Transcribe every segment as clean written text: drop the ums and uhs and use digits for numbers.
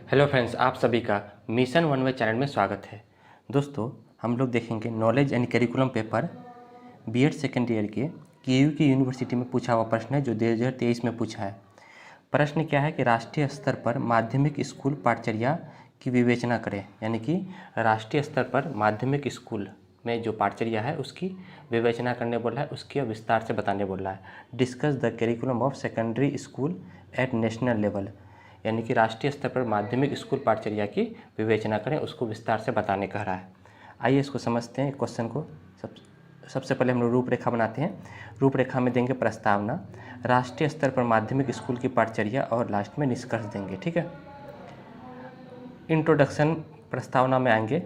Hello friends, आप सभी का मिशन वन वे चैनल में स्वागत है। दोस्तों, हम लोग देखेंगे knowledge and curriculum paper BEd second year के केयू की यूनिवर्सिटी में पूछा हुआ प्रश्न है जो 2023 में पूछा है। प्रश्न क्या है कि राष्ट्रीय स्तर पर माध्यमिक स्कूल पाठचर्या की विवेचना करें, यानी कि राष्ट्रीय स्तर पर माध्यमिक स्कूल में जो पाठचर्या है उसकी विवेचना करने बोला है, उसके विस्तार से बताने बोला है। Discuss the curriculum of secondary school at national level, यानी कि राष्ट्रीय स्तर पर माध्यमिक स्कूल पाठचर्या की विवेचना करें, उसको विस्तार से बताने कह रहा है। आइए इसको समझते हैं क्वेश्चन को। सबसे पहले हम लोग रूपरेखा बनाते हैं। रूपरेखा में देंगे प्रस्तावना, राष्ट्रीय स्तर पर माध्यमिक स्कूल की पाठचर्या और लास्ट में निष्कर्ष देंगे। ठीक है। इंट्रोडक्शन प्रस्तावना में आएंगे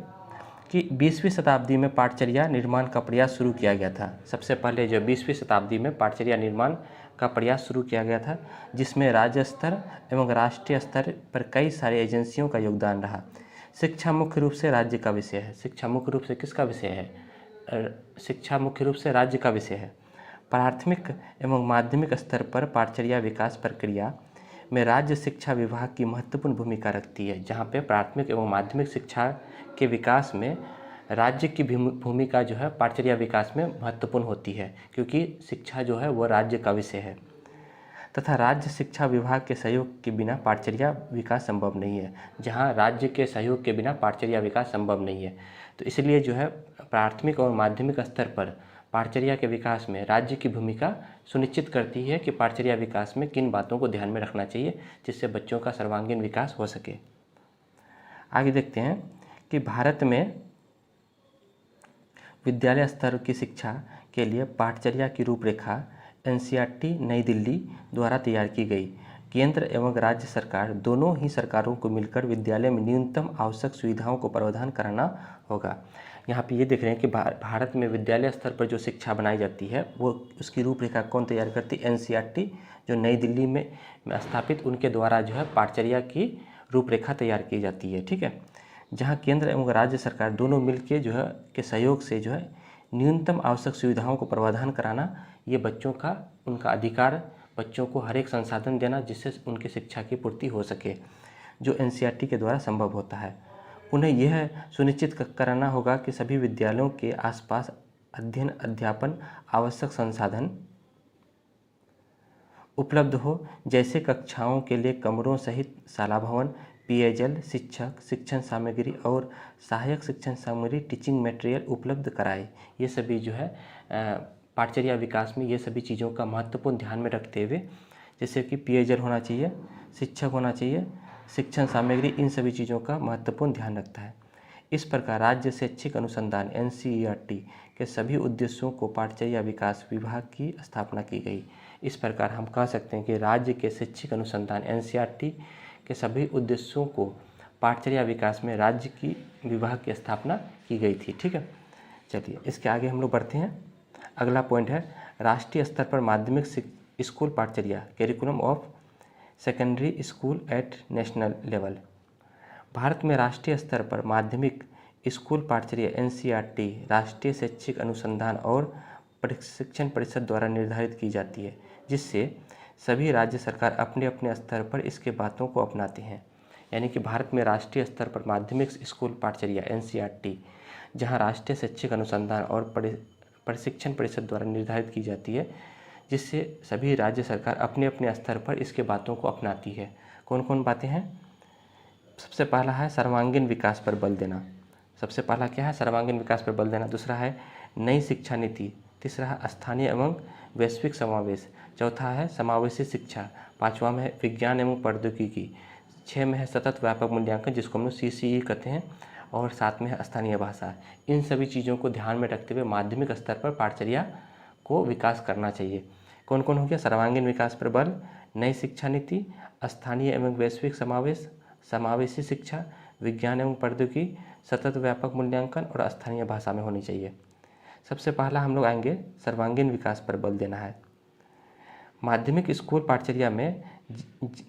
कि 20वीं शताब्दी में पाठचर्या निर्माण का प्रयास शुरू किया गया था। सबसे पहले जो 20वीं शताब्दी में पाठचर्या निर्माण का प्रयास शुरू किया गया था, जिसमें राज्य स्तर एवं राष्ट्रीय स्तर पर कई सारी एजेंसियों का योगदान रहा। शिक्षा मुख्य रूप से राज्य का विषय है। शिक्षा मुख्य रूप से किसका विषय है? शिक्षा मुख्य रूप से राज्य का विषय है। प्राथमिक एवं माध्यमिक स्तर पर पाठचर्या विकास प्रक्रिया में राज्य शिक्षा विभाग की महत्वपूर्ण भूमिका रखती है। जहाँ पे प्राथमिक एवं माध्यमिक शिक्षा के विकास में राज्य की भूमिका जो है पाठचर्या विकास में महत्वपूर्ण होती है, क्योंकि शिक्षा जो है वो राज्य का विषय है तथा राज्य शिक्षा विभाग के सहयोग के बिना पाठचर्या विकास संभव नहीं है। जहाँ राज्य के सहयोग के बिना पाठचर्या विकास संभव नहीं है, तो इसलिए जो है प्राथमिक और माध्यमिक स्तर पर पाठचर्या के विकास में राज्य की भूमिका सुनिश्चित करती है कि पाठचर्या विकास में किन बातों को ध्यान में रखना चाहिए जिससे बच्चों का सर्वांगीण विकास हो सके। आगे देखते हैं कि भारत में विद्यालय स्तर की शिक्षा के लिए पाठचर्या की रूपरेखा एनसीईआरटी नई दिल्ली द्वारा तैयार की गई। केंद्र एवं राज्य सरकार दोनों ही सरकारों को मिलकर विद्यालय में न्यूनतम आवश्यक सुविधाओं को प्रावधान कराना होगा। यहाँ पे ये देख रहे हैं कि भारत में विद्यालय स्तर पर जो शिक्षा बनाई जाती है वो उसकी रूपरेखा कौन तैयार करती है? एनसीईआरटी जो नई दिल्ली में स्थापित उनके द्वारा जो है पाठचर्या की रूपरेखा तैयार की जाती है। ठीक है। जहाँ केंद्र एवं राज्य सरकार दोनों मिलकर जो है के सहयोग से जो है न्यूनतम आवश्यक सुविधाओं को प्रावधान कराना, ये बच्चों का उनका अधिकार, बच्चों को हर एक संसाधन देना जिससे उनकी शिक्षा की पूर्ति हो सके, जो एनसीईआरटी के द्वारा संभव होता है। उन्हें यह सुनिश्चित कराना होगा कि सभी विद्यालयों के आसपास अध्ययन अध्यापन आवश्यक संसाधन उपलब्ध हो, जैसे कक्षाओं के लिए कमरों सहित शाला भवन, पेयजल, शिक्षक, शिक्षण सामग्री और सहायक शिक्षण सामग्री, टीचिंग मटेरियल उपलब्ध कराए। ये सभी जो है पाठचर्या विकास में ये सभी चीज़ों का महत्वपूर्ण ध्यान में रखते हुए, जैसे कि पेयजल होना चाहिए, शिक्षक होना चाहिए, शिक्षण सामग्री, इन सभी चीज़ों का महत्वपूर्ण ध्यान रखता है। इस प्रकार राज्य शैक्षिक अनुसंधान एनसीईआरटी के सभी उद्देश्यों को पाठचर्या विकास विभाग की स्थापना की गई। इस प्रकार हम कह सकते हैं कि राज्य के शैक्षिक अनुसंधान एनसीईआरटी के सभी उद्देश्यों को पाठचर्या विकास में राज्य की विभाग की स्थापना की गई थी। ठीक है। चलिए इसके आगे हम लोग बढ़ते हैं। अगला पॉइंट है राष्ट्रीय स्तर पर माध्यमिक स्कूल पाठचर्या curriculum of secondary school at national level. Bharat में राष्ट्रीय स्तर पर माध्यमिक स्कूल पाठचर्या एनसीईआरटी राष्ट्रीय शैक्षिक अनुसंधान और प्रशिक्षण परिषद द्वारा निर्धारित की जाती है, जिससे सभी राज्य सरकार अपने अपने स्तर पर इसके बातों को अपनाते हैं। यानी कि भारत में राष्ट्रीय स्तर पर माध्यमिक स्कूल पाठचर्या एनसीईआरटी जहां राष्ट्रीय शैक्षिक अनुसंधान और प्रशिक्षण परिषद द्वारा निर्धारित की जाती है, जिससे सभी राज्य सरकार अपने अपने स्तर पर इसके बातों को अपनाती है। कौन कौन बातें हैं? सबसे पहला है सर्वांगीण विकास पर बल देना। सबसे पहला क्या है? सर्वांगीण विकास पर बल देना। दूसरा है नई शिक्षा नीति। तीसरा है स्थानीय एवं वैश्विक समावेश। चौथा है समावेशी शिक्षा। पांचवा में है विज्ञान एवं प्रौद्योगिकी। 6 में है सतत व्यापक मूल्यांकन, जिसको हम लोग सीसीई कहते हैं, और 7 में है स्थानीय भाषा। इन सभी चीज़ों को ध्यान में रखते हुए माध्यमिक स्तर पर पाठचर्या को विकास करना चाहिए। कौन कौन हो गया? सर्वांगीण विकास पर बल, नई शिक्षा नीति, स्थानीय एवं वैश्विक समावेश, समावेशी शिक्षा, विज्ञान एवं प्रौद्योगिकी, सतत व्यापक मूल्यांकन और स्थानीय भाषा में होनी चाहिए। सबसे पहला हम लोग आएंगे सर्वांगीण विकास पर बल देना है। माध्यमिक स्कूल पाठचर्या में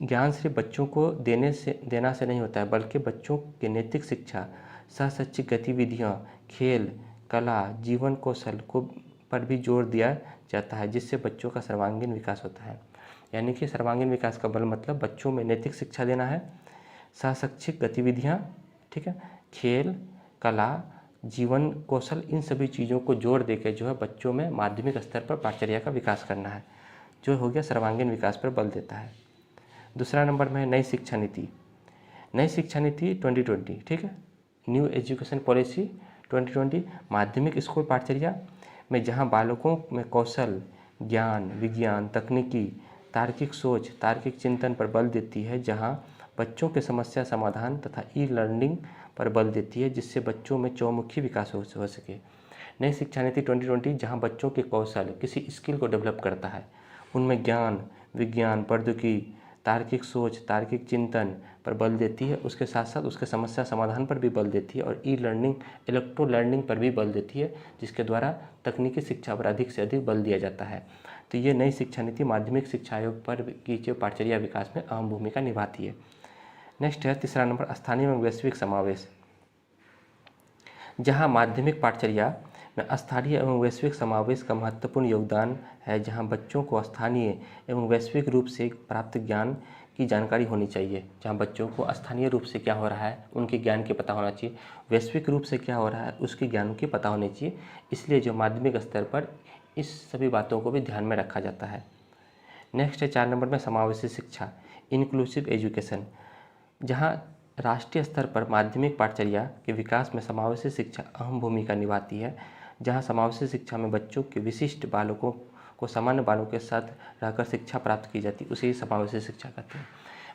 ज्ञान सिर्फ बच्चों को देना से नहीं होता है, बल्कि बच्चों की नैतिक शिक्षा, सहशैक्षिक गतिविधियाँ, खेल, कला, जीवन कौशल को पर भी जोर दिया जाता है, जिससे बच्चों का सर्वांगीण विकास होता है। यानी कि सर्वांगीण विकास का बल मतलब बच्चों में नैतिक शिक्षा देना है, सहशैक्षिक गतिविधियाँ, ठीक है, खेल, कला, जीवन कौशल, इन सभी चीज़ों को जोड़ देकर जो है बच्चों में माध्यमिक स्तर पर पाठचर्या का विकास करना है, जो हो गया सर्वांगीण विकास पर बल देता है। दूसरा नंबर में है नई शिक्षा नीति। नई शिक्षा नीति 2020, ठीक है, न्यू एजुकेशन पॉलिसी 2020 माध्यमिक स्कूल पाठचर्या में जहां बालकों में कौशल, ज्ञान, विज्ञान, तकनीकी, तार्किक सोच, तार्किक चिंतन पर बल देती है, जहां बच्चों के समस्या समाधान तथा ई लर्निंग पर बल देती है, जिससे बच्चों में चौमुखी विकास हो सके। नई शिक्षा नीति 2020 जहां बच्चों के कौशल, किसी स्किल को डेवलप करता है, उनमें ज्ञान, विज्ञान, प्रौद्योगिकी, तार्किक सोच, तार्किक चिंतन पर बल देती है, उसके साथ साथ उसके समस्या समाधान पर भी बल देती है और ई लर्निंग, इलेक्ट्रो लर्निंग पर भी बल देती है, जिसके द्वारा तकनीकी शिक्षा पर अधिक से अधिक बल दिया जाता है। तो ये नई शिक्षा नीति माध्यमिक शिक्षा आयोग पर की जो पाठचर्या विकास में अहम भूमिका निभाती है। नेक्स्ट है तीसरा नंबर स्थानीय एवं वैश्विक समावेश। जहाँ माध्यमिक पाठचर्या में स्थानीय एवं वैश्विक समावेश का महत्वपूर्ण योगदान है, जहाँ बच्चों को स्थानीय एवं वैश्विक रूप से प्राप्त ज्ञान की जानकारी होनी चाहिए। जहाँ बच्चों को स्थानीय रूप से क्या हो रहा है उनके ज्ञान की पता होना चाहिए, वैश्विक रूप से क्या हो रहा है उसके ज्ञान की पता होनी चाहिए। इसलिए जो माध्यमिक स्तर पर इस सभी बातों को भी ध्यान में रखा जाता है। नेक्स्ट है 4 नंबर में समावेशी शिक्षा, इंक्लूसिव एजुकेशन। जहाँ राष्ट्रीय स्तर पर माध्यमिक पाठचर्या के विकास में समावेशी शिक्षा अहम भूमिका निभाती है, जहाँ समावेशी शिक्षा में बच्चों के विशिष्ट बालकों को सामान्य बालकों के साथ रहकर शिक्षा प्राप्त की जाती है, उसे ही समावेशी शिक्षा कहते हैं।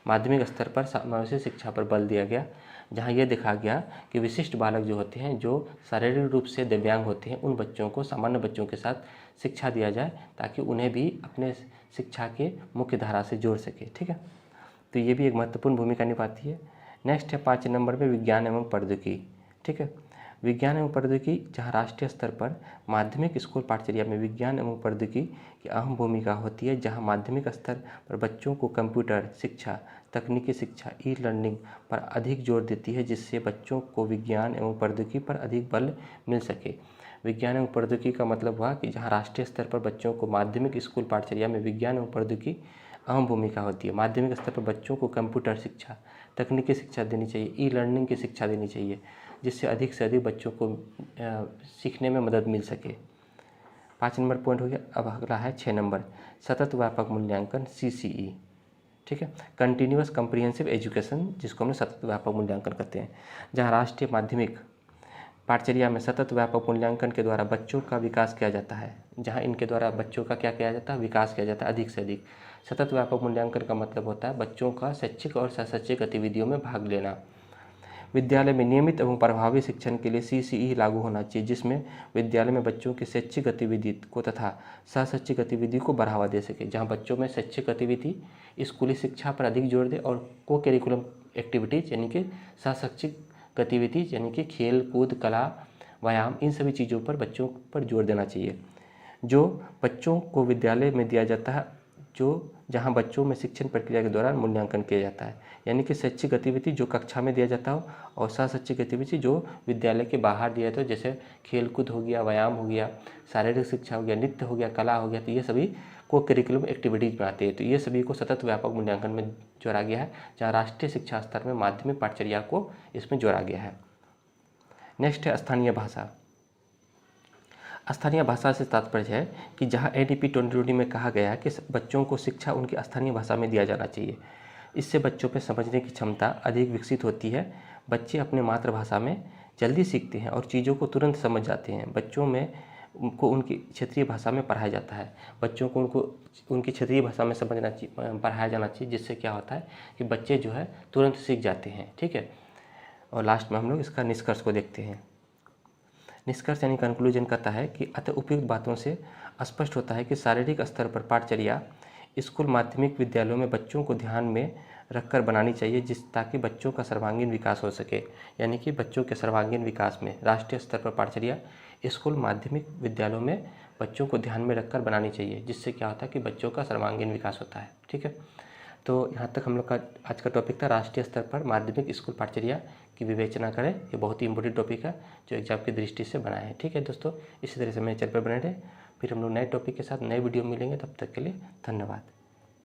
माध्यमिक स्तर पर समावेशी शिक्षा पर बल दिया गया, जहाँ यह देखा गया कि विशिष्ट बालक जो होते हैं, जो शारीरिक रूप से दिव्यांग होते हैं, उन बच्चों को सामान्य बच्चों के साथ शिक्षा दिया जाए ताकि उन्हें भी अपने शिक्षा के मुख्य धारा से जोड़ सके। ठीक है, तो ये भी एक महत्वपूर्ण भूमिका निभाती है। नेक्स्ट है 5 नंबर पे विज्ञान एवं प्रौद्योगिकी। ठीक है, विज्ञान एवं प्रौद्योगिकी जहाँ राष्ट्रीय स्तर पर माध्यमिक स्कूल पाठचर्या में विज्ञान एवं प्रौद्योगिकी की अहम भूमिका होती है, जहाँ माध्यमिक स्तर पर बच्चों को कंप्यूटर शिक्षा, तकनीकी शिक्षा, ई लर्निंग पर अधिक जोर देती है, जिससे बच्चों को विज्ञान एवं प्रौद्योगिकी पर अधिक बल मिल सके। विज्ञान एवं प्रौद्योगिकी का मतलब हुआ कि जहाँ राष्ट्रीय स्तर पर बच्चों को माध्यमिक स्कूल पाठचर्या में विज्ञान एवं प्रौद्योगिकी अहम भूमिका होती है। माध्यमिक स्तर पर बच्चों को कंप्यूटर शिक्षा, तकनीकी शिक्षा देनी चाहिए, ई लर्निंग की शिक्षा देनी चाहिए, जिससे अधिक से अधिक बच्चों को सीखने में मदद मिल सके। 5 नंबर पॉइंट हो गया। अब अगला है 6 नंबर सतत व्यापक मूल्यांकन CCE। ठीक है, कंटिन्यूअस कम्प्रिहेंसिव एजुकेशन, जिसको हम सतत व्यापक मूल्यांकन कहते हैं, जहाँ राष्ट्रीय माध्यमिक पाठचर्या में सतत व्यापक मूल्यांकन के द्वारा बच्चों का विकास किया जाता है। जहाँ इनके द्वारा बच्चों का क्या किया जाता है, विकास किया जाता है अधिक से अधिक। सतत व्यापक मूल्यांकन का मतलब होता है बच्चों का शैक्षिक और सहशैक्षिक गतिविधियों में भाग लेना। विद्यालय में नियमित एवं प्रभावी शिक्षण के लिए CCE लागू होना चाहिए, जिसमें विद्यालय में बच्चों की शैक्षिक गतिविधि को तथा सहशैक्षिक गतिविधि को बढ़ावा दे सके। जहाँ बच्चों में शैक्षिक गतिविधि स्कूली शिक्षा पर अधिक जोर दे और को करिकुलम एक्टिविटीज़ यानी कि सहशैक्षिक गतिविधि यानी कि खेल कूद, कला, व्यायाम, इन सभी चीज़ों पर बच्चों पर जोर देना चाहिए, जो बच्चों को विद्यालय में दिया जाता है, जो जहाँ बच्चों में शिक्षण प्रक्रिया के दौरान मूल्यांकन किया जाता है। यानी कि शैक्षिक गतिविधि जो कक्षा में दिया जाता हो और सहशैक्षिक गतिविधि जो विद्यालय के बाहर दिया जाता हो, जैसे खेल कूद हो गया, व्यायाम हो गया, शारीरिक शिक्षा हो गया, नृत्य हो गया, कला हो गया, तो ये सभी को करिकुलम एक्टिविटीज़ में आते हैं। तो ये सभी को सतत व्यापक मूल्यांकन में जोड़ा गया है, जहाँ राष्ट्रीय शिक्षा स्तर में माध्यमिक पाठचर्या को इसमें जोड़ा गया है। नेक्स्ट है स्थानीय भाषा। स्थानीय भाषा से तात्पर्य है कि जहाँ NEP 2020 में कहा गया है कि बच्चों को शिक्षा उनकी स्थानीय भाषा में दिया जाना चाहिए। इससे बच्चों में समझने की क्षमता अधिक विकसित होती है। बच्चे अपने मातृभाषा में जल्दी सीखते हैं और चीज़ों को तुरंत समझ जाते हैं। बच्चों में उनको उनकी क्षेत्रीय भाषा में पढ़ाया जाता है। बच्चों को उनकी क्षेत्रीय भाषा में पढ़ाया जाना चाहिए, जिससे क्या होता है कि बच्चे जो है तुरंत सीख जाते हैं। ठीक है, और लास्ट में हम लोग इसका निष्कर्ष को देखते हैं। निष्कर्ष यानी कंक्लूजन कहता है कि अतः उपयुक्त बातों से स्पष्ट होता है कि शारीरिक स्तर पर पाठचर्या स्कूल माध्यमिक विद्यालयों में बच्चों को ध्यान में रखकर बनानी चाहिए, ताकि बच्चों का सर्वांगीण विकास हो सके। यानी कि बच्चों के सर्वांगीण विकास में राष्ट्रीय स्तर पर पाठचर्या स्कूल माध्यमिक विद्यालयों में बच्चों को ध्यान में रखकर बनानी चाहिए, जिससे क्या होता है कि बच्चों का सर्वांगीण विकास होता है। ठीक है, तो यहाँ तक हम लोग का आज का टॉपिक था राष्ट्रीय स्तर पर माध्यमिक स्कूल पाठचर्या की विवेचना करें। ये बहुत ही इंपॉर्टेंट टॉपिक है जो एग्जाम की दृष्टि से बनाए हैं। ठीक है दोस्तों, इसी तरह से मेरे चैनल पर बने रहे। फिर हम लोग नए टॉपिक के साथ नए वीडियो मिलेंगे, तब तक के लिए धन्यवाद।